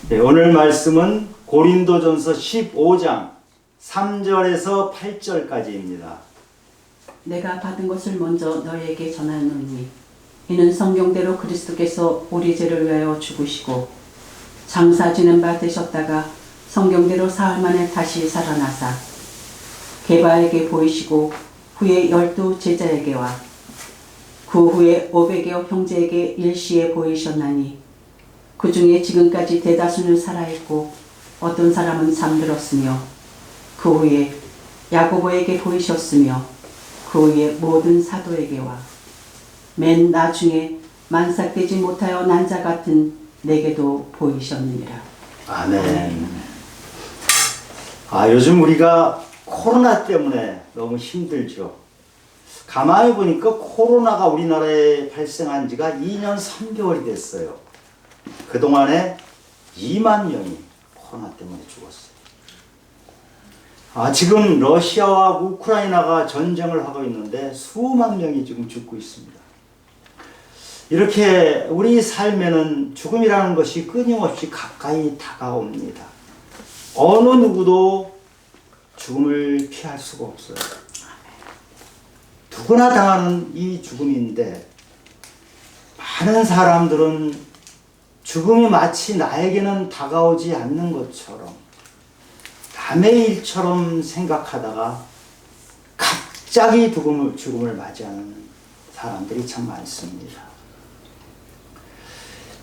네, 오늘 말씀은 고린도전서 15장 3절에서 8절까지입니다. 내가 받은 것을 먼저 너희에게 전하노니 이는 성경대로 그리스도께서 우리 죄를 위하여 죽으시고 장사 지는 바 되셨다가 성경대로 사흘 만에 다시 살아나사 게바에게 보이시고 후에 12 제자에게와 그 후에 500여 형제에게 일시에 보이셨나니 그 중에 지금까지 대다수는 살아있고 어떤 사람은 잠들었으며 그 후에 야고보에게 보이셨으며 그 후에 모든 사도에게와 맨 나중에 만삭되지 못하여 난 자 같은 내게도 보이셨느니라. 아멘. 요즘 우리가 코로나 때문에 너무 힘들죠. 가만히 보니까 코로나가 우리나라에 발생한 지가 2년 3개월이 됐어요. 그동안에 2만 명이 코로나 때문에 죽었어요. 지금 러시아와 우크라이나가 전쟁을 하고 있는데 수만 명이 지금 죽고 있습니다. 이렇게 우리 삶에는 죽음이라는 것이 끊임없이 가까이 다가옵니다. 어느 누구도 죽음을 피할 수가 없어요. 누구나 당하는 이 죽음인데 많은 사람들은 죽음이 마치 나에게는 다가오지 않는 것처럼 남의 일처럼 생각하다가 갑자기 죽음을 맞이하는 사람들이 참 많습니다.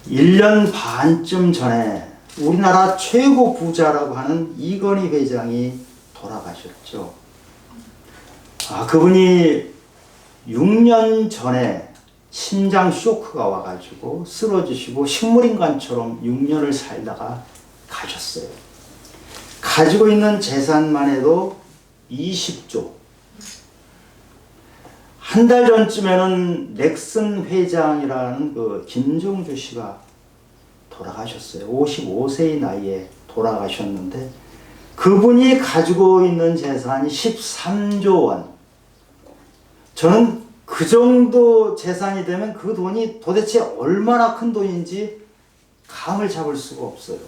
1년 반쯤 전에 우리나라 최고 부자라고 하는 이건희 회장이 돌아가셨죠. 그분이 6년 전에 심장 쇼크가 와가지고 쓰러지시고 식물인간처럼 6년을 살다가 가셨어요. 가지고 있는 재산만 해도 20조. 한 달 전쯤에는 넥슨 회장이라는 그 김종주 씨가 돌아가셨어요. 55세의 나이에 돌아가셨는데 그분이 가지고 있는 재산이 13조 원. 저는 그 정도 재산이 되면 그 돈이 도대체 얼마나 큰 돈인지 감을 잡을 수가 없어요.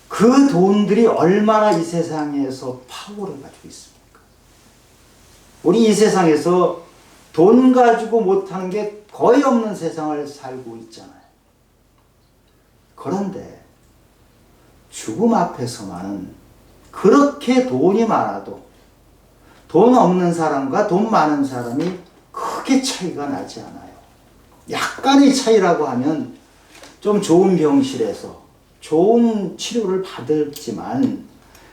그 돈들이 얼마나 이 세상에서 파워를 가지고 있습니까? 우리 이 세상에서 돈 가지고 못하는 게 거의 없는 세상을 살고 있잖아요. 그런데 죽음 앞에서만은 그렇게 돈이 많아도 돈 없는 사람과 돈 많은 사람이 크게 차이가 나지 않아요. 약간의 차이라고 하면 좀 좋은 병실에서 좋은 치료를 받았지만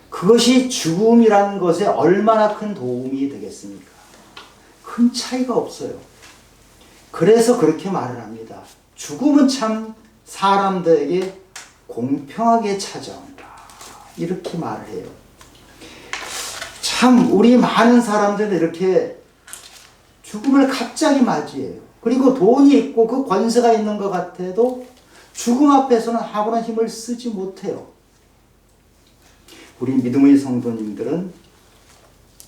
그것이 죽음이라는 것에 얼마나 큰 도움이 되겠습니까? 큰 차이가 없어요. 그래서 그렇게 말을 합니다. 죽음은 참 사람들에게 공평하게 찾아온다. 이렇게 말을 해요. 참 우리 많은 사람들은 이렇게 죽음을 갑자기 맞이해요. 그리고 돈이 있고 그 권세가 있는 것 같아도 죽음 앞에서는 아무런 힘을 쓰지 못해요. 우리 믿음의 성도님들은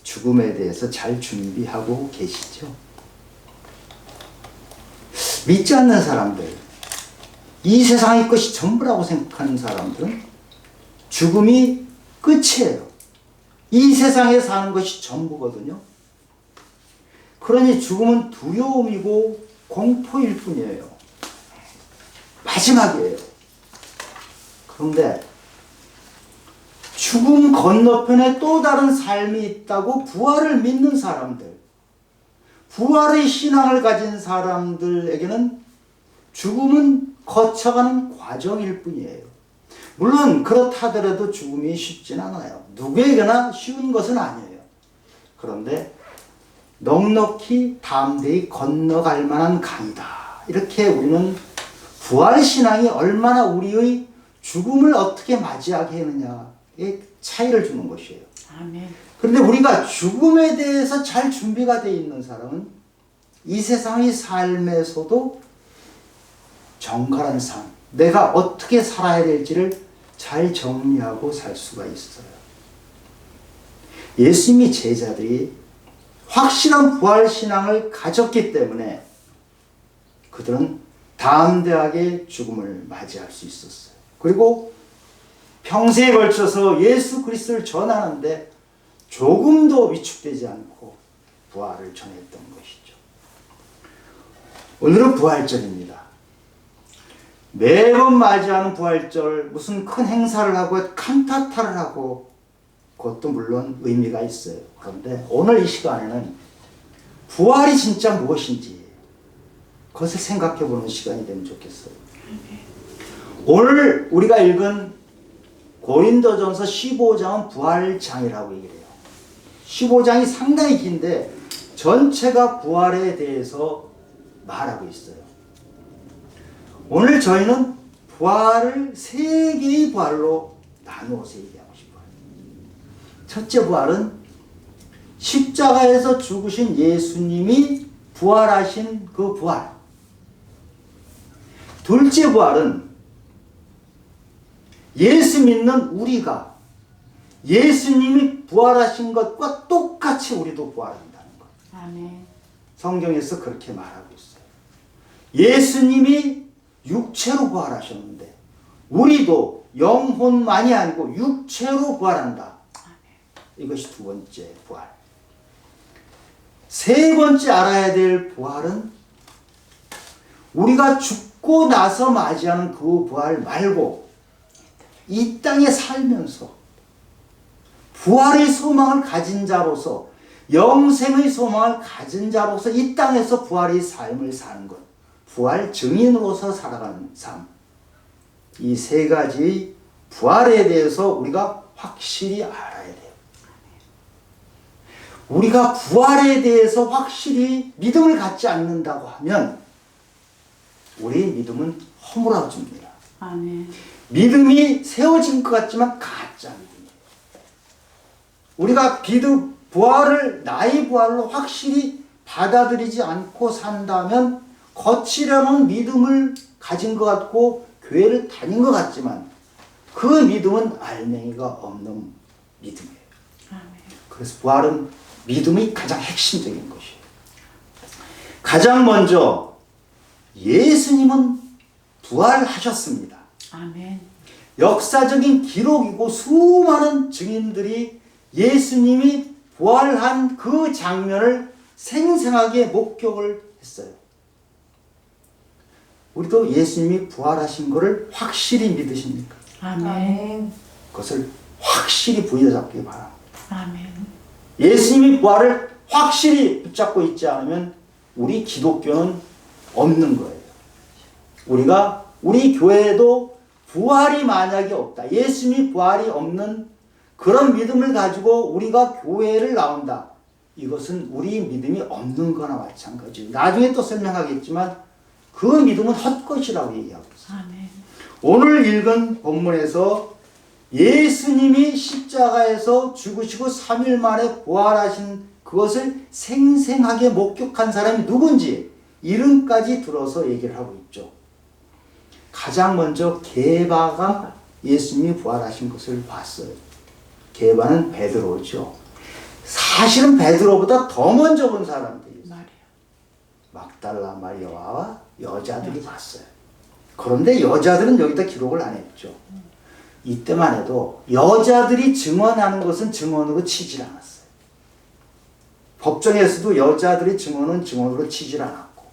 죽음에 대해서 잘 준비하고 계시죠? 믿지 않는 사람들, 이 세상의 것이 전부라고 생각하는 사람들은 죽음이 끝이에요. 이 세상에 사는 것이 전부거든요. 그러니 죽음은 두려움이고 공포일 뿐이에요. 마지막이에요. 그런데 죽음 건너편에 또 다른 삶이 있다고 부활을 믿는 사람들, 부활의 신앙을 가진 사람들에게는 죽음은 거쳐가는 과정일 뿐이에요. 물론 그렇다 하더라도 죽음이 쉽진 않아요. 누구에게나 쉬운 것은 아니에요. 그런데 넉넉히 담대히 건너갈 만한 강이다. 이렇게 우리는 부활신앙이 얼마나 우리의 죽음을 어떻게 맞이하게 하느냐에 차이를 주는 것이에요. 아멘. 그런데 우리가 죽음에 대해서 잘 준비가 되어 있는 사람은 이 세상의 삶에서도 정갈한 삶, 내가 어떻게 살아야 될지를 잘 정리하고 살 수가 있어요. 예수님의 제자들이 확실한 부활신앙을 가졌기 때문에 그들은 담대하게 죽음을 맞이할 수 있었어요. 그리고 평생에 걸쳐서 예수 그리스도를 전하는데 조금도 위축되지 않고 부활을 전했던 것이죠. 오늘은 부활절입니다. 매번 맞이하는 부활절, 무슨 큰 행사를 하고 칸타타를 하고 그것도 물론 의미가 있어요. 그런데 오늘 이 시간에는 부활이 진짜 무엇인지 그것을 생각해보는 시간이 되면 좋겠어요. 오늘 우리가 읽은 고린도전서 15장은 부활장이라고 얘기를 해요. 15장이 상당히 긴데 전체가 부활에 대해서 말하고 있어요. 오늘 저희는 부활을 세 개의 부활로 나누어서 얘기하고 싶어요. 첫째 부활은 십자가에서 죽으신 예수님이 부활하신 그 부활. 둘째 부활은 예수 믿는 우리가 예수님이 부활하신 것과 똑같이 우리도 부활한다는 것. 아멘. 성경에서 그렇게 말하고 있어요. 예수님이 육체로 부활하셨는데 우리도 영혼만이 아니고 육체로 부활한다. 이것이 두 번째 부활. 세 번째 알아야 될 부활은 우리가 죽고 나서 맞이하는 그 부활 말고 이 땅에 살면서 부활의 소망을 가진 자로서 영생의 소망을 가진 자로서 이 땅에서 부활의 삶을 사는 것. 부활 증인으로서 살아가는 삶. 이 세 가지 부활에 대해서 우리가 확실히 알아야 돼요. 우리가 부활에 대해서 확실히 믿음을 갖지 않는다고 하면 우리의 믿음은 허물어집니다. 아멘. 믿음이 세워진 것 같지만 가짜 믿음이에요. 우리가 부활을 나의 부활로 확실히 받아들이지 않고 산다면 거칠어놓은 믿음을 가진 것 같고 교회를 다닌 것 같지만 그 믿음은 알맹이가 없는 믿음이에요. 아멘. 그래서 부활은 믿음이 가장 핵심적인 것이에요. 가장 먼저 예수님은 부활하셨습니다. 아멘. 역사적인 기록이고 수많은 증인들이 예수님이 부활한 그 장면을 생생하게 목격을 했어요. 우리도 예수님이 부활하신 것을 확실히 믿으십니까? 아멘. 그것을 확실히 부여잡기 바랍니다. 아멘. 예수님이 부활을 확실히 붙잡고 있지 않으면 우리 기독교는 없는 거예요. 우리 교회에도 부활이 만약에 없다. 예수님이 부활이 없는 그런 믿음을 가지고 우리가 교회를 나온다. 이것은 우리 믿음이 없는 거나 마찬가지예요. 나중에 또 설명하겠지만 그 믿음은 헛것이라고 얘기하고 있어요. 아멘. 오늘 읽은 본문에서 예수님이 십자가에서 죽으시고 3일 만에 부활하신 그것을 생생하게 목격한 사람이 누군지 이름까지 들어서 얘기를 하고 있죠. 가장 먼저 게바가 예수님이 부활하신 것을 봤어요. 게바는 베드로죠. 사실은 베드로보다 더 먼저 본 사람들이 있어요. 막달라 마리아와 여자들이 봤어요. 그런데 여자들은 여기다 기록을 안 했죠. 이때만 해도 여자들이 증언하는 것은 증언으로 치질 않았어요. 법정에서도 여자들의 증언은 증언으로 치질 않았고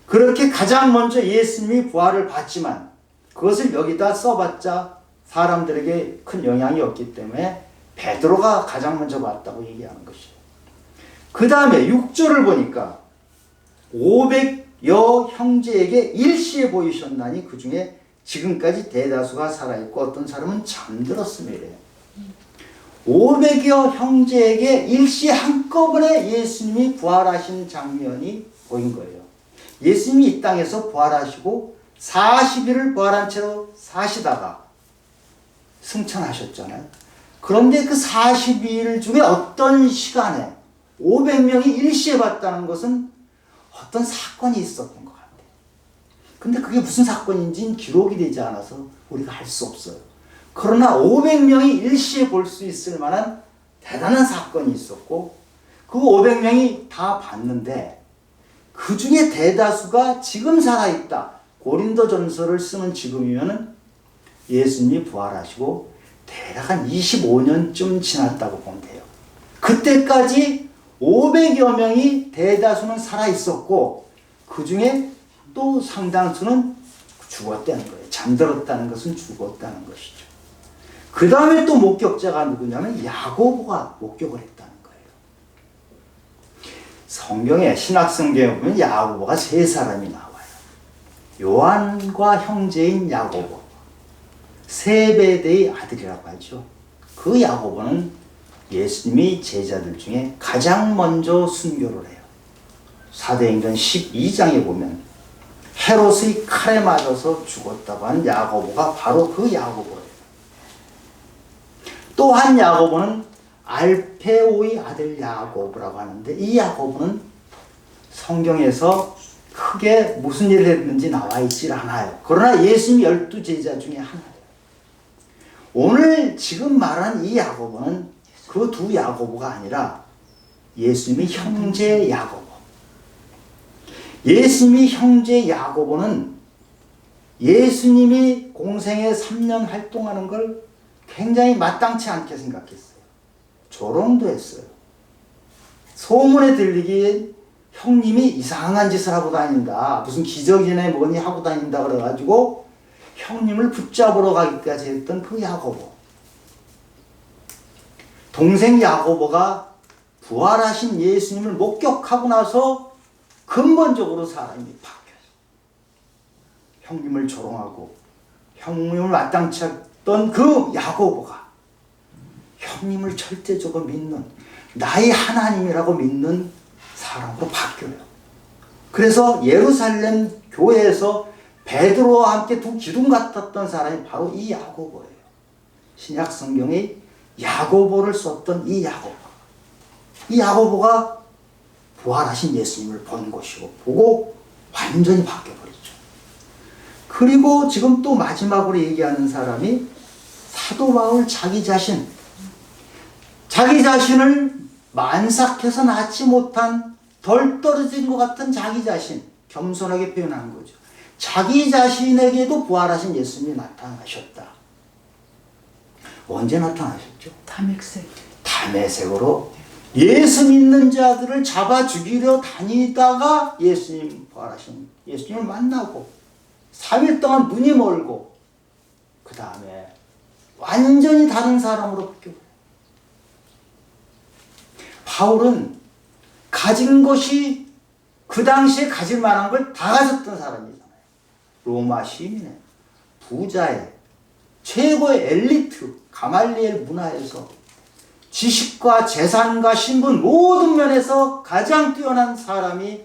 그렇게 가장 먼저 예수님이 부활을 봤지만 그것을 여기다 써봤자 사람들에게 큰 영향이 없기 때문에 베드로가 가장 먼저 봤다고 얘기하는 것이에요. 그 다음에 6절을 보니까 500여 형제에게 일시에 보이셨나니 그 중에 지금까지 대다수가 살아있고 어떤 사람은 잠들었음이래요. 500여 형제에게 일시에 한꺼번에 예수님이 부활하신 장면이 보인 거예요. 예수님이 이 땅에서 부활하시고 40일을 부활한 채로 사시다가 승천하셨잖아요. 그런데 그 42일 중에 어떤 시간에 500명이 일시에 봤다는 것은 어떤 사건이 있었던 것 같아요. 근데 그게 무슨 사건인지는 기록이 되지 않아서 우리가 알 수 없어요. 그러나 500명이 일시에 볼 수 있을 만한 대단한 사건이 있었고 그 500명이 다 봤는데 그 중에 대다수가 지금 살아있다. 고린도전서를 쓰는 지금이면은 예수님이 부활하시고 대략 한 25년쯤 지났다고 보면 돼요. 그때까지 500여 명이 대다수는 살아있었고 그 중에 또 상당수는 죽었다는 거예요. 잠들었다는 것은 죽었다는 것이죠. 그 다음에 또 목격자가 누구냐면 야고보가 목격을 했다는 거예요. 성경에 신약성경에 보면 야고보가 세 사람이 나와요. 요한과 형제인 야고보, 세베대의 아들이라고 하죠. 그 야고보는 예수님이 제자들 중에 가장 먼저 순교를 해요. 사도행전 12장에 보면 헤롯의 칼에 맞아서 죽었다고 하는 야고보가 바로 그 야고보예요. 또 한 야고보는 알페오의 아들 야고보라고 하는데 이 야고보는 성경에서 크게 무슨 일을 했는지 나와 있질 않아요. 그러나 예수님 12제자 중에 하나예요. 오늘 지금 말한 이 야고보는 그 두 야고보가 아니라 예수님의 형제 야고보. 예수님의 형제 야고보는 예수님이 공생에 3년 활동하는 걸 굉장히 마땅치 않게 생각했어요. 조롱도 했어요. 소문에 들리기에 형님이 이상한 짓을 하고 다닌다. 무슨 기적이네 뭐니 하고 다닌다 그래가지고 형님을 붙잡으러 가기까지 했던 그 야고보. 동생 야고보가 부활하신 예수님을 목격하고 나서 근본적으로 사람이 바뀌어요. 형님을 조롱하고 형님을 마땅치 않던 그 야고보가 형님을 절대적으로 믿는 나의 하나님이라고 믿는 사람으로 바뀌어요. 그래서 예루살렘 교회에서 베드로와 함께 두 기둥 같았던 사람이 바로 이 야고보예요. 신약 성경에 야고보를 썼던 이 야고보. 이 야고보가 부활하신 예수님을 본 것이고 보고 완전히 바뀌어버리죠. 그리고 지금 또 마지막으로 얘기하는 사람이 사도 바울 자기 자신을 만삭해서 낳지 못한 덜 떨어진 것 같은 자기 자신, 겸손하게 표현한 거죠. 자기 자신에게도 부활하신 예수님이 나타나셨다. 언제 나타나셨죠? 담에색으로 예수 믿는 자들을 잡아 죽이려 다니다가 예수님 부활하신 예수님을 만나고 3일 동안 눈이 멀고 그 다음에 완전히 다른 사람으로 바뀌어요. 바울은 가진 것이 그 당시에 가질 만한 걸 다 가졌던 사람이잖아요. 로마 시민의 부자의 최고의 엘리트 가말리엘 문화에서 지식과 재산과 신분 모든 면에서 가장 뛰어난 사람이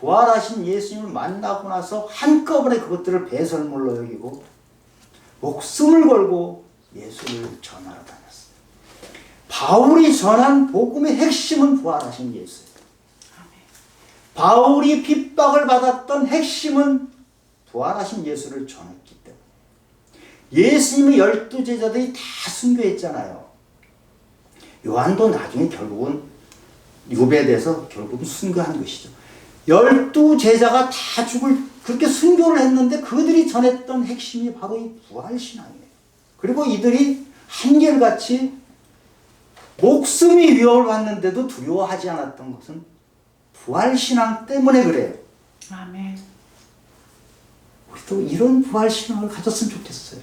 부활하신 예수님을 만나고 나서 한꺼번에 그것들을 배설물로 여기고 목숨을 걸고 예수를 전하러 다녔어요. 바울이 전한 복음의 핵심은 부활하신 예수예요. 바울이 핍박을 받았던 핵심은 부활하신 예수를 전했기 때문에 예수님의 12제자들이 다 순교했잖아요. 요한도 나중에 결국은 유배돼서 결국은 순교한 것이죠. 12제자가 다 그렇게 순교를 했는데 그들이 전했던 핵심이 바로 이 부활신앙이에요. 그리고 이들이 한결같이 목숨이 위협을 받는데도 두려워하지 않았던 것은 부활신앙 때문에 그래요. 아멘. 우리도 이런 부활신앙을 가졌으면 좋겠어요.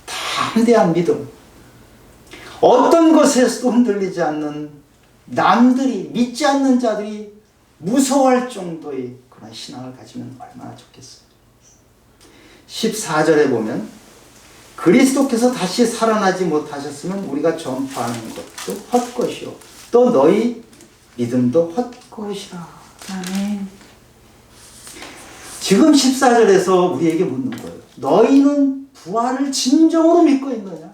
담대한 믿음. 어떤 것에서도 흔들리지 않는 남들이 믿지 않는 자들이 무서워할 정도의 그런 신앙을 가지면 얼마나 좋겠어요. 14절에 보면 그리스도께서 다시 살아나지 못하셨으면 우리가 전파하는 것도 헛것이요 또 너희 믿음도 헛것이라. 아멘. 지금 14절에서 우리에게 묻는 거예요. 너희는 부활을 진정으로 믿고 있느냐?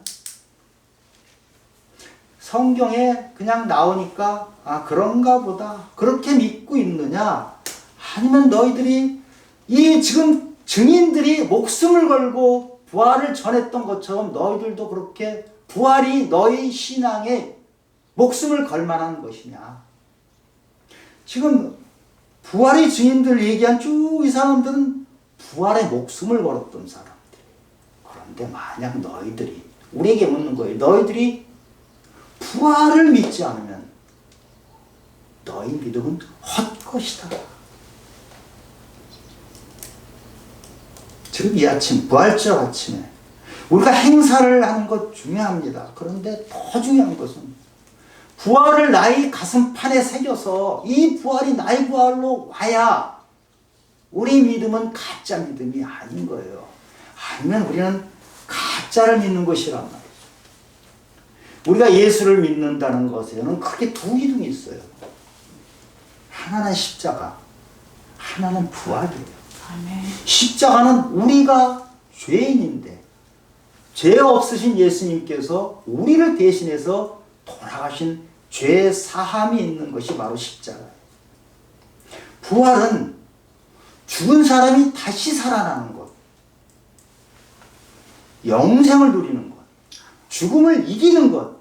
성경에 그냥 나오니까 그런가 보다 그렇게 믿고 있느냐? 아니면 너희들이 이 지금 증인들이 목숨을 걸고 부활을 전했던 것처럼 너희들도 그렇게 부활이 너희 신앙에 목숨을 걸 만한 것이냐? 지금 부활의 증인들 얘기한 쭉 이 사람들은 부활의 목숨을 걸었던 사람들. 그런데 만약 너희들이, 우리에게 묻는 거예요. 너희들이 부활을 믿지 않으면 너희 믿음은 헛것이다. 지금 이 아침, 부활절 아침에 우리가 행사를 하는 것 중요합니다. 그런데 더 중요한 것은 부활을 나의 가슴판에 새겨서 이 부활이 나의 부활로 와야 우리 믿음은 가짜 믿음이 아닌 거예요. 아니면 우리는 가짜를 믿는 것이란 말이죠. 우리가 예수를 믿는다는 것에는 크게 두 기둥이 있어요. 하나는 십자가, 하나는 부활이에요. 아멘. 십자가는 우리가 죄인인데 죄 없으신 예수님께서 우리를 대신해서 돌아가신 죄 사함이 있는 것이 바로 십자가예요. 부활은 죽은 사람이 다시 살아나는 것, 영생을 누리는 것, 죽음을 이기는 것,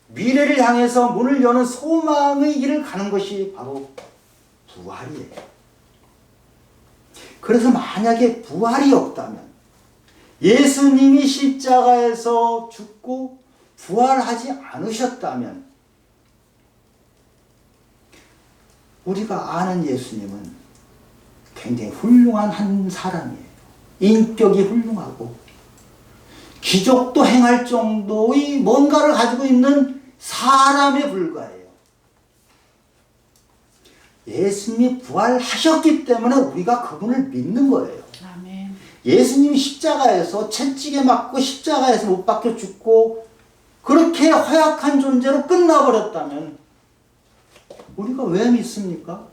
미래를 향해서 문을 여는 소망의 길을 가는 것이 바로 부활이에요. 그래서 만약에 부활이 없다면, 예수님이 십자가에서 죽고 부활하지 않으셨다면, 우리가 아는 예수님은 굉장히 훌륭한 한 사람이에요. 인격이 훌륭하고 기적도 행할 정도의 뭔가를 가지고 있는 사람에 불과해요. 예수님이 부활하셨기 때문에 우리가 그분을 믿는 거예요. 아멘. 예수님이 십자가에서 채찍에 맞고 십자가에서 못 박혀 죽고 그렇게 허약한 존재로 끝나버렸다면 우리가 왜 믿습니까?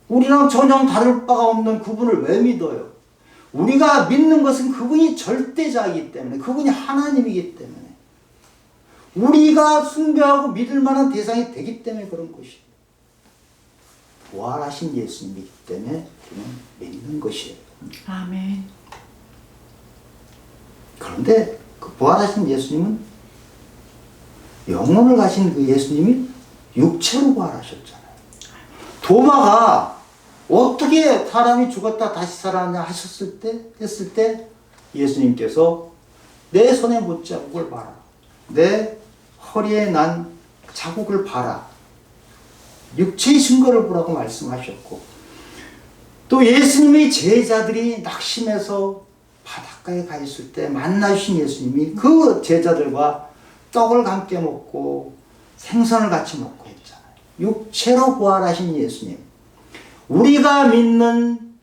우리랑 전혀 다를 바가 없는 그분을 왜 믿어요? 우리가 믿는 것은 그분이 절대자이기 때문에, 그분이 하나님이기 때문에, 우리가 숭배하고 믿을 만한 대상이 되기 때문에 그런 것이에요. 부활하신 예수님이기 때문에 우리는 믿는 것이에요. 아멘. 그런데 그 부활하신 예수님은, 영혼을 가신 그 예수님이 육체로 부활하셨잖아요. 도마가 어떻게 사람이 죽었다 다시 살아나냐 했을 때 예수님께서 내 손에 못자국을 봐라. 내 허리에 난 자국을 봐라. 육체의 증거를 보라고 말씀하셨고, 또 예수님의 제자들이 낙심해서 바닷가에 가 있을 때 만나주신 예수님이 그 제자들과 떡을 함께 먹고 생선을 같이 먹고 했잖아요. 육체로 부활하신 예수님. 우리가 믿는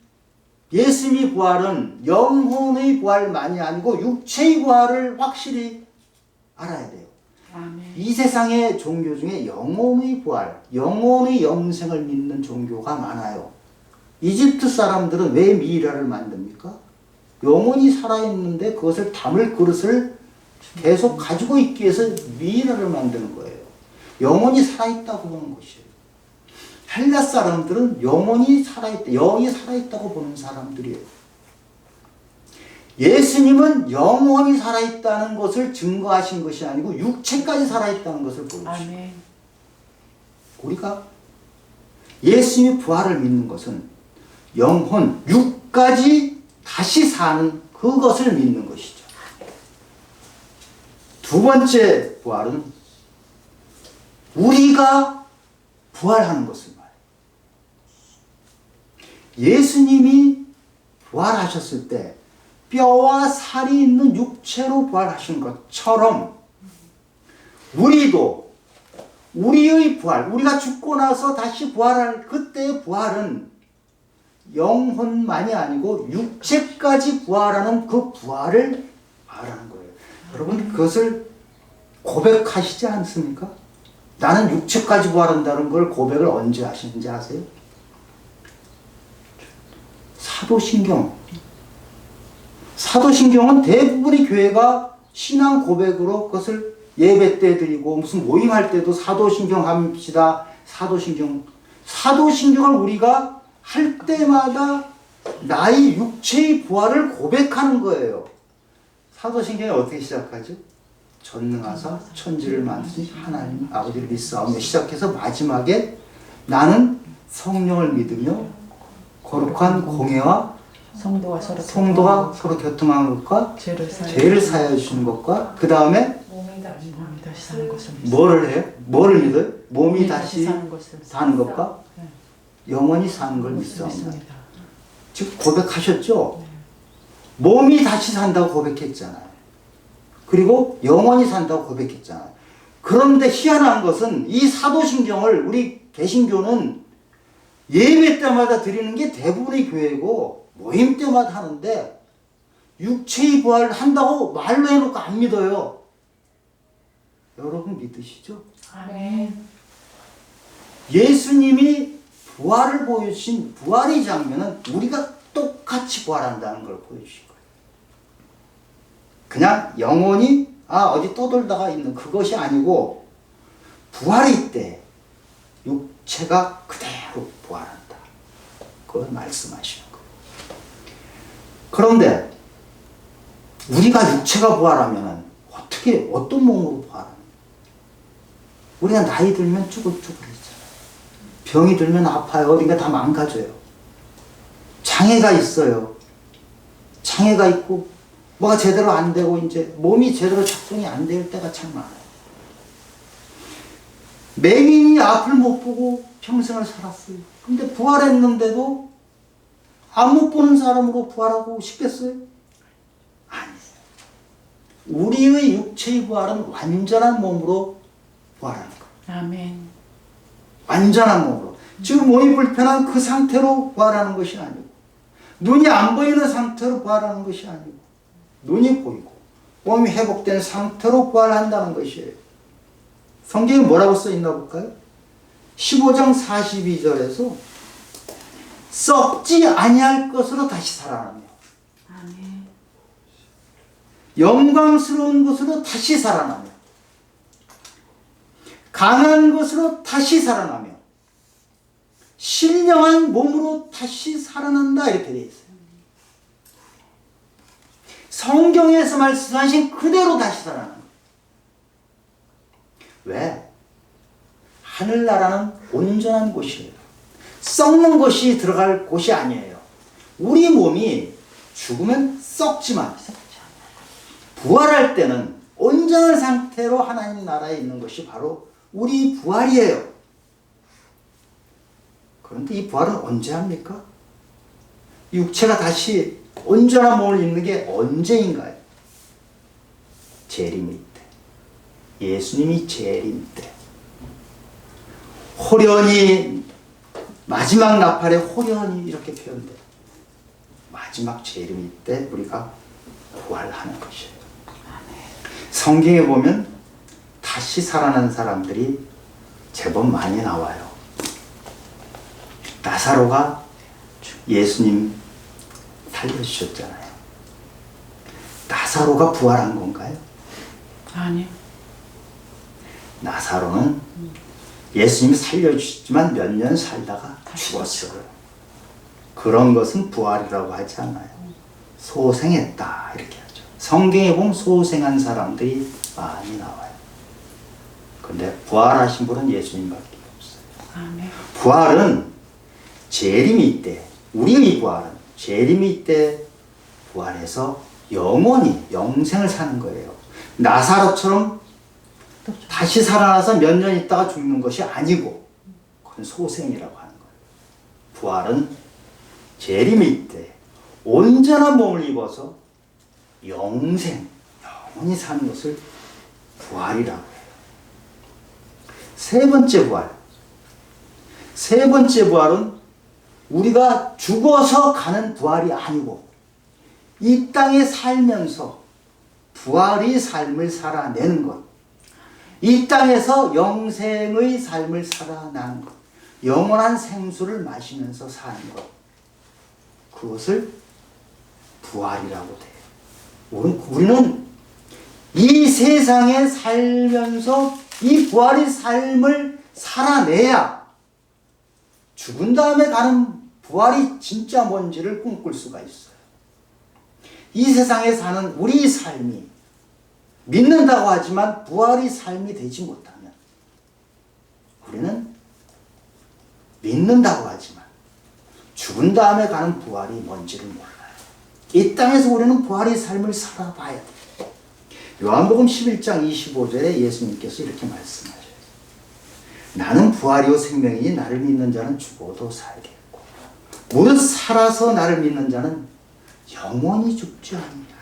예수님의 부활은 영혼의 부활만이 아니고 육체의 부활을 확실히 알아야 돼요. 아멘. 이 세상의 종교 중에 영혼의 부활, 영혼의 영생을 믿는 종교가 많아요. 이집트 사람들은 왜 미이라를 만듭니까? 영혼이 살아있는데 그것을 담을 그릇을 계속 가지고 있기 위해서 미이라를 만드는 거예요. 영혼이 살아있다고 보는 것이에요. 헬라 사람들은 영혼이 살아있다, 영이 살아있다고 보는 사람들이에요. 예수님은 영혼이 살아있다는 것을 증거하신 것이 아니고 육체까지 살아있다는 것을 보여주십니다. 아멘. 우리가 예수님의 부활을 믿는 것은 영혼, 육까지 다시 사는 그것을 믿는 것이죠. 두 번째 부활은 우리가 부활하는 것을 말해요. 예수님이 부활하셨을 때 뼈와 살이 있는 육체로 부활하신 것처럼 우리도 우리의 부활, 우리가 죽고 나서 다시 부활할 그때의 부활은 영혼만이 아니고 육체까지 부활하는 그 부활을 말하는 거예요. 여러분 그것을 고백하시지 않습니까? 나는 육체까지 부활한다는 걸 고백을 언제 하시는지 아세요? 사도신경은 대부분의 교회가 신앙 고백으로 그것을 예배 때 드리고 무슨 모임할 때도 사도신경 합시다. 사도신경을 우리가 할 때마다 나의 육체의 부활을 고백하는 거예요. 사도신경이 어떻게 시작하죠? 전능하사 천지를 만드신 하나님 아버지를 믿사오며 시작해서 마지막에 나는 성령을 믿으며 거룩한 공예와 성도가 성도가 서로 교통하는 것과 죄를 사하여 주시는 것과 그 다음에 몸이 다시 사는 것을 뭐를 해요? 뭐를 믿어요? 몸이 다시 사는 것을 사는 것과 네. 영원히 사는 걸 믿습니다. 믿습니다. 즉 고백하셨죠? 몸이 다시 산다고 고백했잖아요. 그리고 영원히 산다고 고백했잖아요. 그런데 희한한 것은 이 사도신경을 우리 개신교는 예배 때마다 드리는 게 대부분의 교회고 모임 때마다 하는데 육체의 부활을 한다고 말로 해놓고 안 믿어요. 여러분 믿으시죠? 아멘. 예수님이 부활을 보여주신 부활의 장면은 우리가 똑같이 부활한다는 걸 보여주신 거예요. 그냥 영혼이 어디 떠돌다가 있는 그것이 아니고 부활의 때 육체가 그대로 부활한다. 그걸 말씀하시는 거예요. 그런데 우리가 육체가 부활하면 어떤 몸으로 부활합니까? 우리가 나이 들면 쭈글쭈글해져요. 병이 들면 아파요. 어딘가 다 망가져요. 장애가 있어요. 장애가 있고 뭐가 제대로 안 되고 이제 몸이 제대로 작동이 안 될 때가 참 많아요. 맹인이 앞을 못 보고 평생을 살았어요. 근데 부활했는데도 안 못 보는 사람으로 부활하고 싶겠어요? 아니에요. 우리의 육체의 부활은 완전한 몸으로 부활하는 거예요. 아멘. 완전한 몸으로. 지금 몸이 불편한 그 상태로 부활하는 것이 아니고 눈이 안 보이는 상태로 부활하는 것이 아니고 눈이 보이고 몸이 회복된 상태로 부활한다는 것이에요. 성경에 뭐라고 써있나 볼까요? 15장 42절에서 썩지 아니할 것으로 다시 살아나며 아멘. 영광스러운 것으로 다시 살아나며 강한 것으로 다시 살아나며 신령한 몸으로 다시 살아난다 이렇게 되어 있어요. 성경에서 말씀하신 그대로 다시 살아나는 거예요. 왜? 하늘나라는 온전한 곳이에요. 썩는 것이 들어갈 곳이 아니에요. 우리 몸이 죽으면 썩지만 부활할 때는 온전한 상태로 하나님 나라에 있는 것이 바로 우리 부활이에요. 그런데 이 부활은 언제 합니까? 육체가 다시 온전한 몸을 입는 게 언제인가요? 재림일 때. 예수님이 재림 때. 호련히 마지막 나팔에 호련히 이렇게 표현돼요. 마지막 재림일 때 우리가 부활하는 것이에요. 성경에 보면 다시 살아난 사람들이 제법 많이 나와요. 나사로가 예수님 살려주셨잖아요. 나사로가 부활한 건가요? 아니요. 나사로는 예수님이 살려주셨지만 몇 년 살다가 죽었어요. 그런 것은 부활이라고 하지 않아요. 소생했다 이렇게 하죠. 성경에 보면 소생한 사람들이 많이 나와요. 그런데 부활하신 분은 예수님밖에 없어요. 아멘. 부활은 재림이 때, 우리의 부활은 재림이 때 부활해서 영원히 영생을 사는 거예요. 나사로처럼 다시 살아나서 몇 년 있다가 죽는 것이 아니고 그건 소생이라고 하는 거예요. 부활은 재림이 때 온전한 몸을 입어서 영생, 영원히 사는 것을 부활이라고 해요. 세 번째 부활. 세 번째 부활은 우리가 죽어서 가는 부활이 아니고 이 땅에 살면서 부활의 삶을 살아내는 것. 이 땅에서 영생의 삶을 살아나는 것. 영원한 생수를 마시면서 사는 것. 그것을 부활이라고 돼요. 우리는 이 세상에 살면서 이 부활의 삶을 살아내야 죽은 다음에 가는 부활이 진짜 뭔지를 꿈꿀 수가 있어요. 이 세상에 사는 우리 삶이 믿는다고 하지만 부활의 삶이 되지 못하면 우리는 믿는다고 하지만 죽은 다음에 가는 부활이 뭔지를 몰라요. 이 땅에서 우리는 부활의 삶을 살아봐야 돼요. 요한복음 11장 25절에 예수님께서 이렇게 말씀하셔요. 나는 부활이요 생명이니 나를 믿는 자는 죽어도 살겠고 무릇 살아서 나를 믿는 자는 영원히 죽지 않느니라.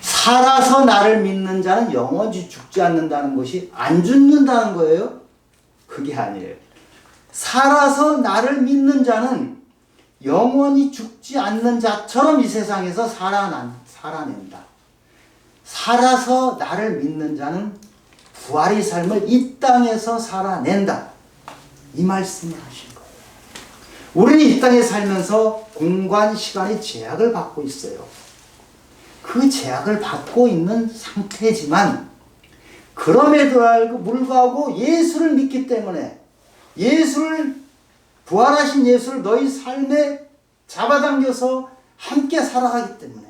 살아서 나를 믿는 자는 영원히 죽지 않는다는 것이 안 죽는다는 거예요? 그게 아니에요. 살아서 나를 믿는 자는 영원히 죽지 않는 자처럼 이 세상에서 살아낸다. 살아서 나를 믿는 자는 부활의 삶을 이 땅에서 살아낸다. 이 말씀을 하신 거예요. 우리는 이 땅에 살면서 공간, 시간의 제약을 받고 있어요. 그 제약을 받고 있는 상태지만 그럼에도 불구하고 예수를 믿기 때문에 부활하신 예수를 너희 삶에 잡아당겨서 함께 살아가기 때문에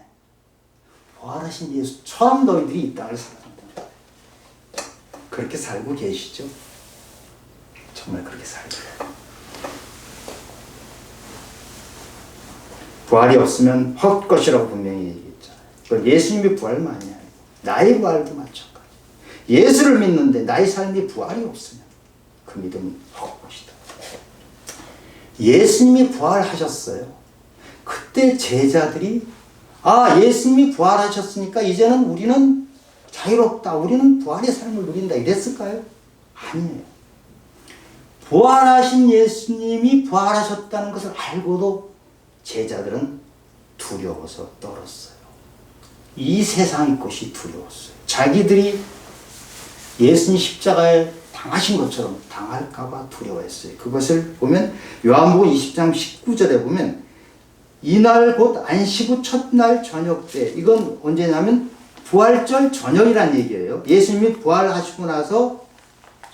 부활하신 예수처럼 너희들이 이 땅을 살아간다. 그렇게 살고 계시죠? 정말 그렇게 살고 계세요. 부활이 없으면 헛것이라고 분명히 얘기했잖아요. 그건 예수님의 부활만이 아니고 나의 부활도 마찬가지. 예수를 믿는데 나의 삶에 부활이 없으면 그 믿음은 헛것이다. 예수님이 부활하셨어요. 그때 제자들이 예수님이 부활하셨으니까 이제는 우리는 자유롭다. 우리는 부활의 삶을 누린다. 이랬을까요? 아니에요. 부활하신 예수님이 부활하셨다는 것을 알고도 제자들은 두려워서 떨었어요. 이 세상의 것이 두려웠어요. 자기들이 예수님 십자가에 당하신 것처럼 당할까봐 두려워했어요. 그것을 보면 요한복음 20장 19절에 보면 이날 곧 안식 후 첫날 저녁 때, 이건 언제냐면 부활절 저녁이란 얘기예요. 예수님이 부활하시고 나서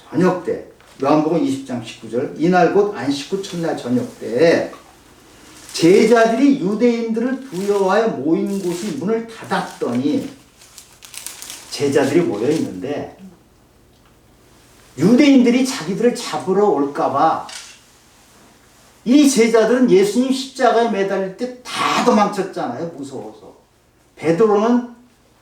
저녁 때, 요한복음 20장 19절, 이날 곧 안식 후 첫날 저녁 때 제자들이 유대인들을 두려워하여 모인 곳이 문을 닫았더니 제자들이 모여 있는데 유대인들이 자기들을 잡으러 올까봐 이 제자들은 예수님 십자가에 매달릴 때 다 도망쳤잖아요. 무서워서. 베드로는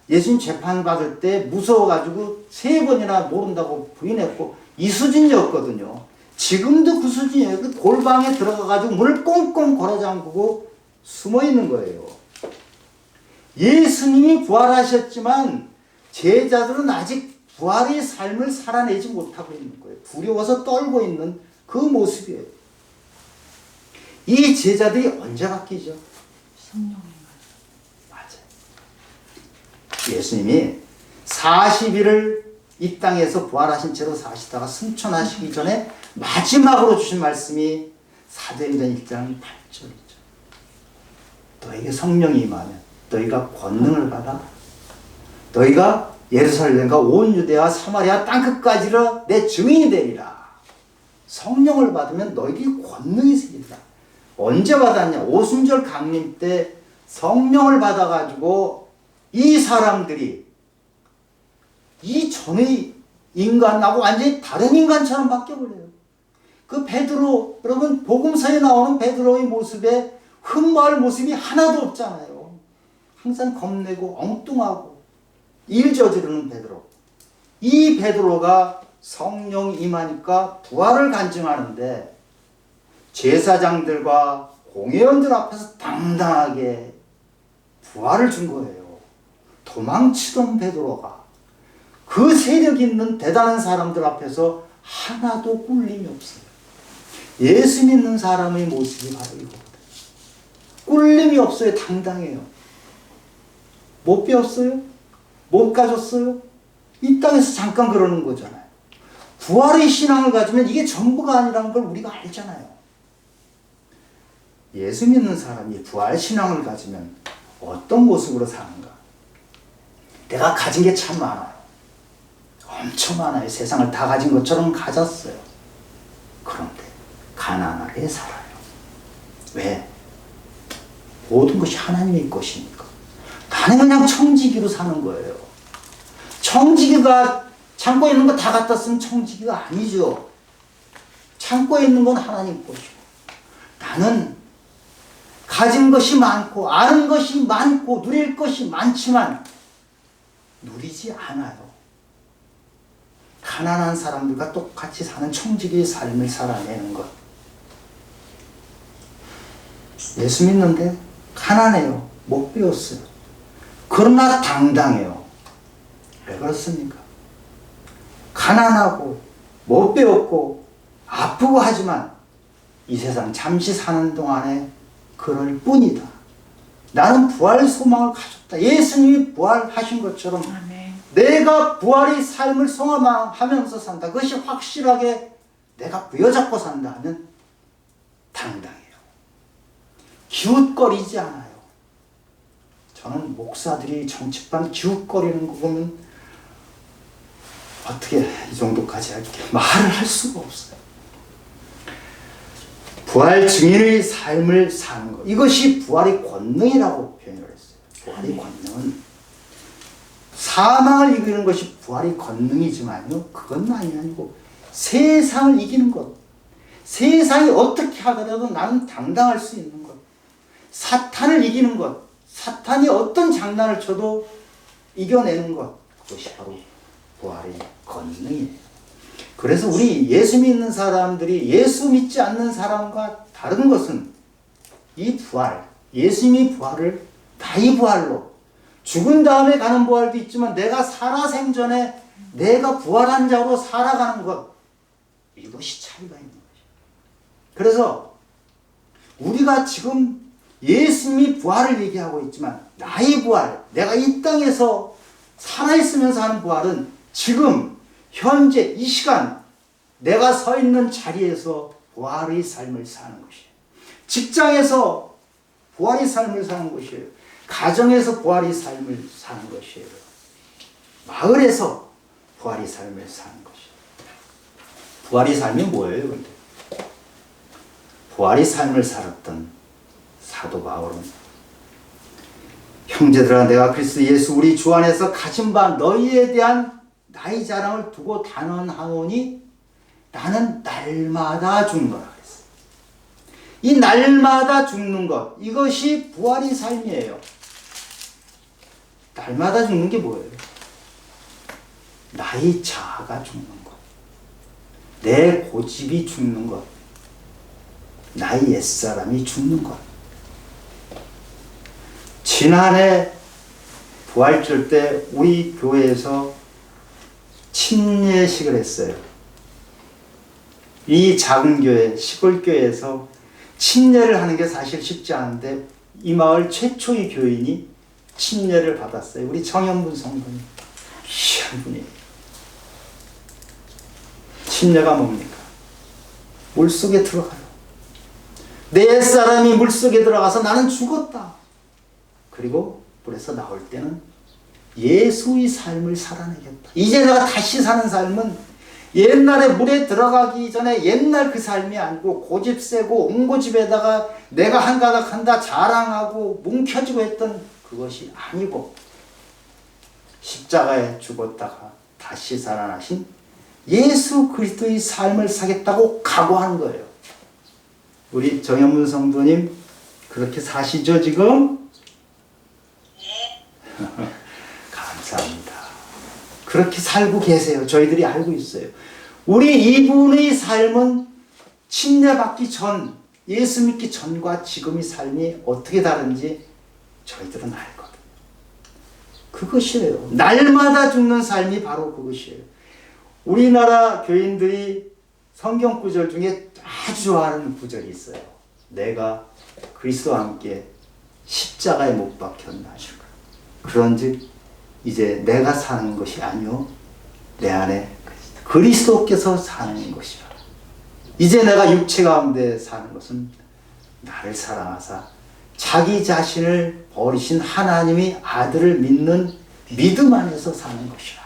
예수님 재판받을 때 무서워가지고 3번이나 모른다고 부인했고 이 수준이었거든요. 지금도 그 수준이에요. 그 골방에 들어가가지고 문을 꽁꽁 걸어 잠그고 숨어 있는 거예요. 예수님이 부활하셨지만 제자들은 아직 부활의 삶을 살아내지 못하고 있는 거예요. 두려워서 떨고 있는 그 모습이에요. 이 제자들이 언제 바뀌죠? 성령님. 맞아요. 예수님이 40일을 이 땅에서 부활하신 채로 사시다가 승천하시기 전에 마지막으로 주신 말씀이 사도행전 1장 8절이죠. 너에게 성령이 임하면 너희가 권능을 받아 너희가 예루살렘과 온 유대와 사마리아 땅끝까지로 내 증인이 되리라. 성령을 받으면 너희들이 권능이 생긴다. 언제 받았냐? 오순절 강림 때 성령을 받아가지고 이 사람들이 이 전의 인간하고 완전히 다른 인간처럼 바뀌어버려요. 그 베드로, 여러분 복음서에 나오는 베드로의 모습에 흠모할 모습이 하나도 없잖아요. 항상 겁내고 엉뚱하고 일 저지르는 베드로. 이 베드로가 성령 임하니까 부활을 간증하는데 제사장들과 공회원들 앞에서 당당하게 부활을 준 거예요. 도망치던 베드로가 그 세력 있는 대단한 사람들 앞에서 하나도 꿀림이 없어요. 예수 믿는 사람의 모습이 바로 이거거든요. 꿀림이 없어요. 당당해요. 못 배웠어요? 못 가졌어요? 이 땅에서 잠깐 그러는 거잖아요. 부활의 신앙을 가지면 이게 전부가 아니라는 걸 우리가 알잖아요. 예수 믿는 사람이 부활 신앙을 가지면 어떤 모습으로 사는가? 내가 가진 게 참 많아요. 엄청 많아요. 세상을 다 가진 것처럼 가졌어요. 그런데 가난하게 살아요. 왜? 모든 것이 하나님의 것이니까. 나는 그냥 청지기로 사는 거예요. 청지기가 창고에 있는 거 다 갖다 쓰면 청지기가 아니죠. 창고에 있는 건 하나님 것이고 나는 가진 것이 많고 아는 것이 많고 누릴 것이 많지만 누리지 않아요. 가난한 사람들과 똑같이 사는 청지기의 삶을 살아내는 것. 예수 믿는데 가난해요. 못 배웠어요. 그러나 당당해요. 왜 그렇습니까? 가난하고 못 배웠고 아프고 하지만 이 세상 잠시 사는 동안에 그럴 뿐이다. 나는 부활 소망을 가졌다. 예수님이 부활하신 것처럼 아멘. 내가 부활의 삶을 소망하면서 산다. 그것이 확실하게 내가 부여잡고 산다 하면 당당해요. 기웃거리지 않아요. 저는 목사들이 정치판 기웃거리는 거 보면 어떻게 이 정도까지 할게 말을 할 수가 없어요. 부활 증인의 삶을 사는 것. 이것이 부활의 권능이라고 표현을 했어요. 부활의 권능은 사망을 이기는 것이 부활의 권능이지만요. 그건 아니고 세상을 이기는 것. 세상이 어떻게 하더라도 나는 당당할 수 있는 것. 사탄을 이기는 것. 사탄이 어떤 장난을 쳐도 이겨내는 것. 그것이 바로 부활의 권능이에요. 그래서 우리 예수 믿는 사람들이 예수 믿지 않는 사람과 다른 것은 이 부활, 예수님이 부활을 다이 부활로 죽은 다음에 가는 부활도 있지만 내가 살아생전에 내가 부활한 자로 살아가는 것, 이것이 차이가 있는 거죠. 그래서 우리가 지금 예수님이 부활을 얘기하고 있지만 나의 부활, 내가 이 땅에서 살아있으면서 하는 부활은 지금 현재 이 시간 내가 서 있는 자리에서 부활의 삶을 사는 것이에요. 직장에서 부활의 삶을 사는 것이에요. 가정에서 부활의 삶을 사는 것이에요. 마을에서 부활의 삶을 사는 것이에요. 부활의 삶이 뭐예요, 근데? 부활의 삶을 살았던 사도 바울은 형제들아 내가 그리스도 예수 우리 주 안에서 가진 바 너희에 대한 나의 자랑을 두고 단언하노니 나는 날마다 죽노라 그랬어요. 이 날마다 죽는 것, 이것이 부활의 삶이에요. 날마다 죽는 게 뭐예요? 나의 자아가 죽는 것, 내 고집이 죽는 것, 나의 옛사람이 죽는 것. 지난해 부활절 때 우리 교회에서 침례식을 했어요. 이 작은 교회, 시골 교회에서 침례를 하는 게 사실 쉽지 않은데 이 마을 최초의 교인이 침례를 받았어요. 우리 정현분 성도님. 귀한 분이에요. 침례가 뭡니까? 물속에 들어가요. 내 옛사람이 물속에 들어가서 나는 죽었다. 그리고 물에서 나올 때는 예수의 삶을 살아내겠다. 이제 내가 다시 사는 삶은 옛날에 물에 들어가기 전에 옛날 그 삶이 아니고 고집 세고 온 고집에다가 내가 한가닥 한다 자랑하고 뭉켜지고 했던 그것이 아니고 십자가에 죽었다가 다시 살아나신 예수 그리스도의 삶을 사겠다고 각오한 거예요. 우리 정현문 성도님 그렇게 사시죠 지금? 감사합니다. 그렇게 살고 계세요. 저희들이 알고 있어요. 우리 이분의 삶은 침례받기 전, 예수 믿기 전과 지금의 삶이 어떻게 다른지 저희들은 알거든요. 그것이에요. 날마다 죽는 삶이 바로 그것이에요. 우리나라 교인들이 성경 구절 중에 아주 좋아하는 구절이 있어요. 내가 그리스도와 함께 십자가에 못 박혔나니 그런즉 이제 내가 사는 것이 아니요 내 안에 그리스도께서 사는 것이라. 이제 내가 육체 가운데 사는 것은 나를 사랑하사 자기 자신을 버리신 하나님의 아들을 믿는 믿음 안에서 사는 것이라.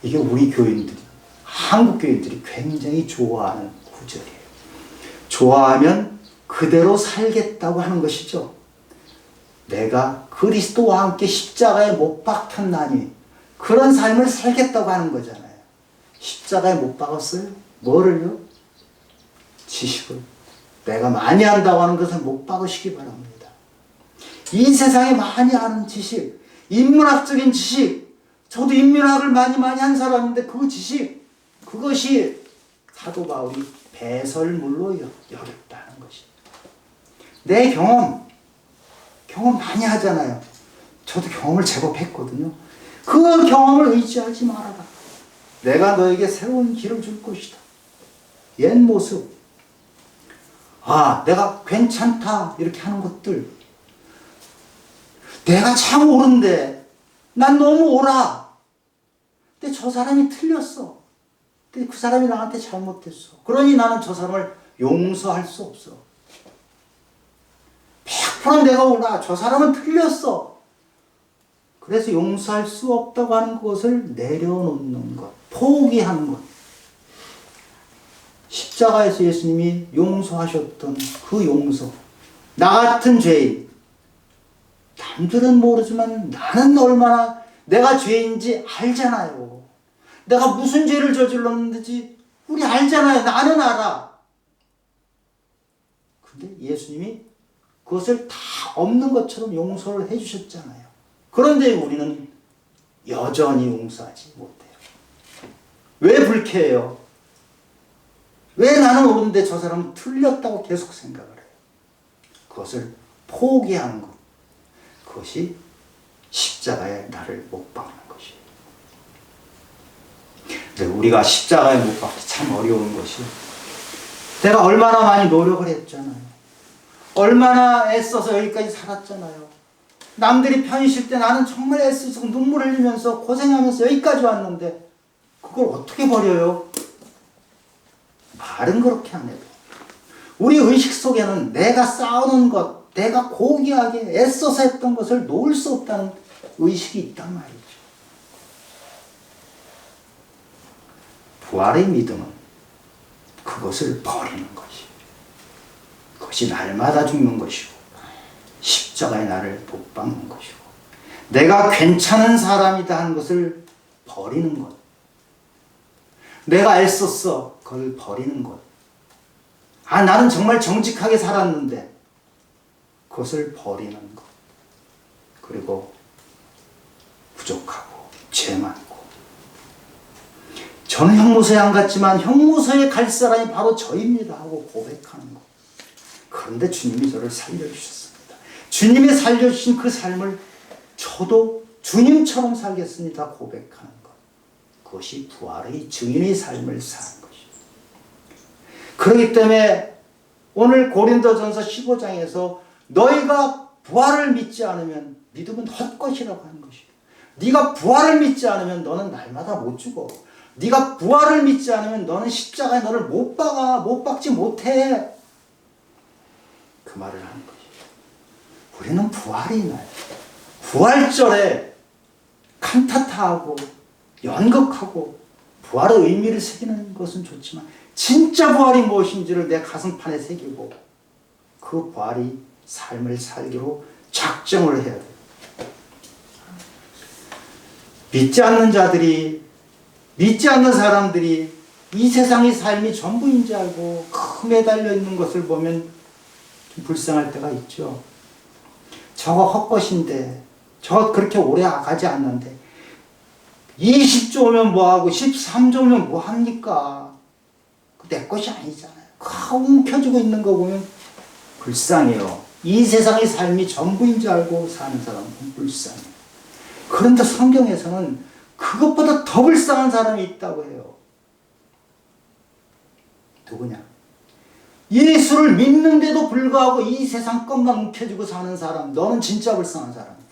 이게 우리 교인들이, 한국 교인들이 굉장히 좋아하는 구절이에요. 좋아하면 그대로 살겠다고 하는 것이죠. 내가 그리스도와 함께 십자가에 못 박혔나니 그런 삶을 살겠다고 하는 거잖아요. 십자가에 못 박았어요? 뭐를요? 지식을 내가 많이 한다고 하는 것을 못 박으시기 바랍니다. 이 세상에 많이 아는 지식, 인문학적인 지식, 저도 인문학을 많이 한 사람인데 그 지식, 그것이 사도 바울이 배설물로 여겼다는 것이. 내 경험 많이 하잖아요. 저도 경험을 제법 했거든요. 그 경험을 의지하지 말아라. 내가 너에게 새로운 길을 줄 것이다. 옛 모습, 내가 괜찮다 이렇게 하는 것들, 내가 참 옳은데 난 너무 옳아. 근데 저 사람이 틀렸어. 근데 그 사람이 나한테 잘못했어. 그러니 나는 저 사람을 용서할 수 없어. 100% 내가 옳아. 저 사람은 틀렸어. 그래서 용서할 수 없다고 하는 것을 내려놓는 것, 포기하는 것. 십자가에서 예수님이 용서하셨던 그 용서. 나 같은 죄인, 남들은 모르지만 나는 얼마나 내가 죄인지 알잖아요. 내가 무슨 죄를 저질렀는지 우리 알잖아요. 나는 알아. 근데 예수님이 그것을 다 없는 것처럼 용서를 해주셨잖아요. 그런데 우리는 여전히 용서하지 못해요. 왜 불쾌해요? 왜 나는 옳은데 저 사람은 틀렸다고 계속 생각을 해요? 그것을 포기하는 것. 그것이 십자가에 나를 못 박는 것이에요. 근데 우리가 십자가에 못 박기 참 어려운 것이, 내가 얼마나 많이 노력을 했잖아요. 얼마나 애써서 여기까지 살았잖아요. 남들이 편히 쉴 때 나는 정말 애써서 눈물 흘리면서 고생하면서 여기까지 왔는데 그걸 어떻게 버려요? 말은 그렇게 안 해도 우리 의식 속에는 내가 쌓아놓은 것, 내가 고귀하게 애써서 했던 것을 놓을 수 없다는 의식이 있단 말이죠. 부활의 믿음은 그것을 버리는 것이, 그것이 날마다 죽는 것이고 십자가에 나를 못 박는 것이고, 내가 괜찮은 사람이다 하는 것을 버리는 것, 내가 애썼어 그걸 버리는 것, 나는 정말 정직하게 살았는데 그것을 버리는 것, 그리고 부족하고 죄 많고 저는 형무소에 안 갔지만 형무소에 갈 사람이 바로 저입니다 하고 고백하는 것. 그런데 주님이 저를 살려주셨습니다. 주님이 살려주신 그 삶을 저도 주님처럼 살겠습니다 고백하는 것. 그것이 부활의 증인의 삶을 사는 것이죠. 그렇기 때문에 오늘 고린도전서 15장에서 너희가 부활을 믿지 않으면 믿음은 헛것이라고 하는 것이에요. 네가 부활을 믿지 않으면 너는 날마다 못 죽어. 네가 부활을 믿지 않으면 너는 십자가에 너를 못 박아. 못 박지 못해. 그 말을 하는 것이에요. 우리는 부활이 나요. 부활절에 칸타타하고 연극하고 부활의 의미를 새기는 것은 좋지만 진짜 부활이 무엇인지를 내 가슴판에 새기고 그 부활이 삶을 살기로 작정을 해야 돼요. 믿지 않는 자들이, 믿지 않는 사람들이 이 세상의 삶이 전부인 줄 알고 매달려 있는 것을 보면 좀 불쌍할 때가 있죠. 저거 헛것인데, 저거 그렇게 오래 가지 않는데 20조 오면 뭐하고 13조 오면 뭐합니까? 내 것이 아니잖아요. 움켜쥐고 있는 거 보면 불쌍해요. 이 세상의 삶이 전부인 줄 알고 사는 사람은 불쌍해요. 그런데 성경에서는 그것보다 더 불쌍한 사람이 있다고 해요. 누구냐? 예수를 믿는데도 불구하고 이 세상 것만 움켜쥐고 사는 사람, 너는 진짜 불쌍한 사람이다.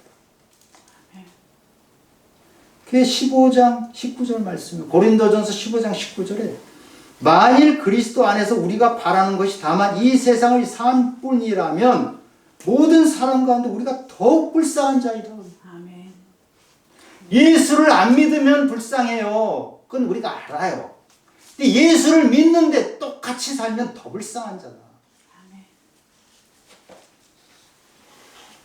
그게 15장 19절 말씀이에요. 고린도전서 15장 19절에 만일 그리스도 안에서 우리가 바라는 것이 다만 이 세상의 삶뿐이라면 모든 사람 가운데 우리가 더욱 불쌍한 자이다. 아멘. 예수를 안 믿으면 불쌍해요. 그건 우리가 알아요. 근데 예수를 믿는데 똑같이 살면 더 불쌍한 자다. 아멘.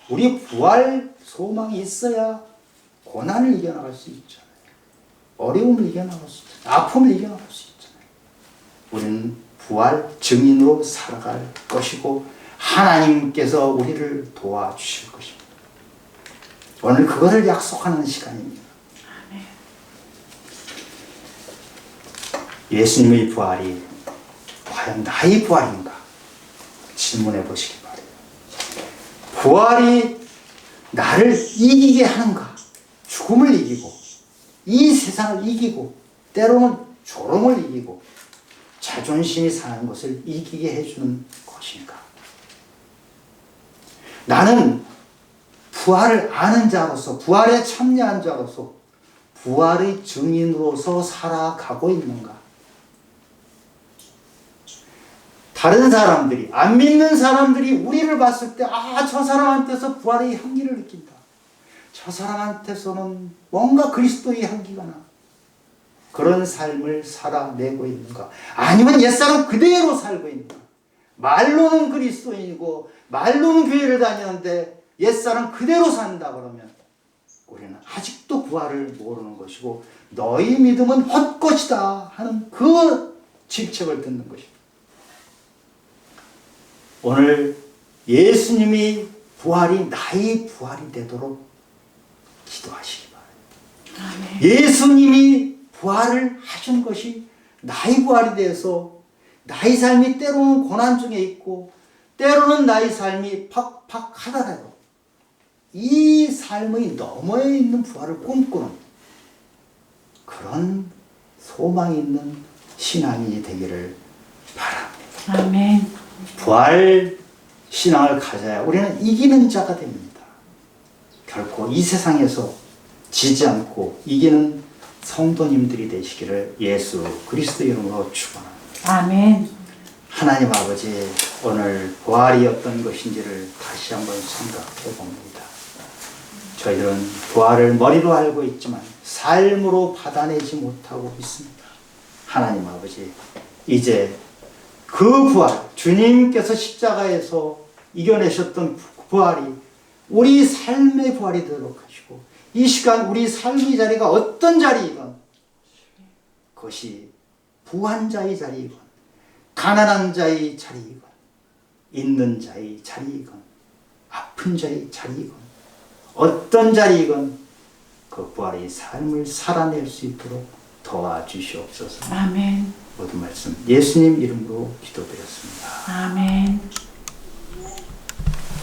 우리 부활 소망이 있어야 고난을 이겨나갈 수 있잖아요. 어려움을 이겨나갈 수 있잖아요. 아픔을 이겨나갈 수 있잖아요. 우리는 부활 증인으로 살아갈 것이고 하나님께서 우리를 도와주실 것입니다. 오늘 그것을 약속하는 시간입니다. 예수님의 부활이 과연 나의 부활인가? 질문해 보시기 바랍니다. 부활이 나를 이기게 하는가? 죽음을 이기고 이 세상을 이기고 때로는 조롱을 이기고 자존심이 상한 것을 이기게 해주는 것인가? 나는 부활을 아는 자로서 부활에 참여한 자로서 부활의 증인으로서 살아가고 있는가? 다른 사람들이 안 믿는 사람들이 우리를 봤을 때 저 사람한테서 부활의 향기를 느낀다. 저 사람한테서는 뭔가 그리스도의 향기가 나. 그런 삶을 살아내고 있는가? 아니면 옛사람 그대로 살고 있는가? 말로는 그리스도인이고 말로는 교회를 다니는데 옛사람 그대로 산다 그러면 우리는 아직도 부활을 모르는 것이고 너희 믿음은 헛것이다 하는 그 질책을 듣는 것입니다. 오늘 예수님이 부활이 나의 부활이 되도록 기도하시기 바랍니다. 예수님이 부활을 하신 것이 나의 부활이 되어서 나의 삶이 때로는 고난 중에 있고 때로는 나의 삶이 팍팍하더라도 이 삶의 너머에 있는 부활을 꿈꾸는 그런 소망이 있는 신앙이 되기를 바랍니다. 아멘. 부활 신앙을 가져야 우리는 이기는 자가 됩니다. 결코 이 세상에서 지지 않고 이기는 성도님들이 되시기를 예수 그리스도 이름으로 축원합니다. 아멘. 하나님 아버지, 오늘 부활이 어떤 것인지를 다시 한번 생각해 봅니다. 저희들은 부활을 머리로 알고 있지만 삶으로 받아내지 못하고 있습니다. 하나님 아버지, 이제 그 부활, 주님께서 십자가에서 이겨내셨던 부활이 우리 삶의 부활이 되도록 하시고 이 시간 우리 삶의 자리가 어떤 자리이건 그것이 부한 자의 자리이건 가난한 자의 자리이건 있는 자의 자리이건 아픈 자의 자리이건 어떤 자리이건 그 부활의 삶을 살아낼 수 있도록 도와주시옵소서. 아멘. 모든 말씀 예수님 이름으로 기도드렸습니다. 아멘.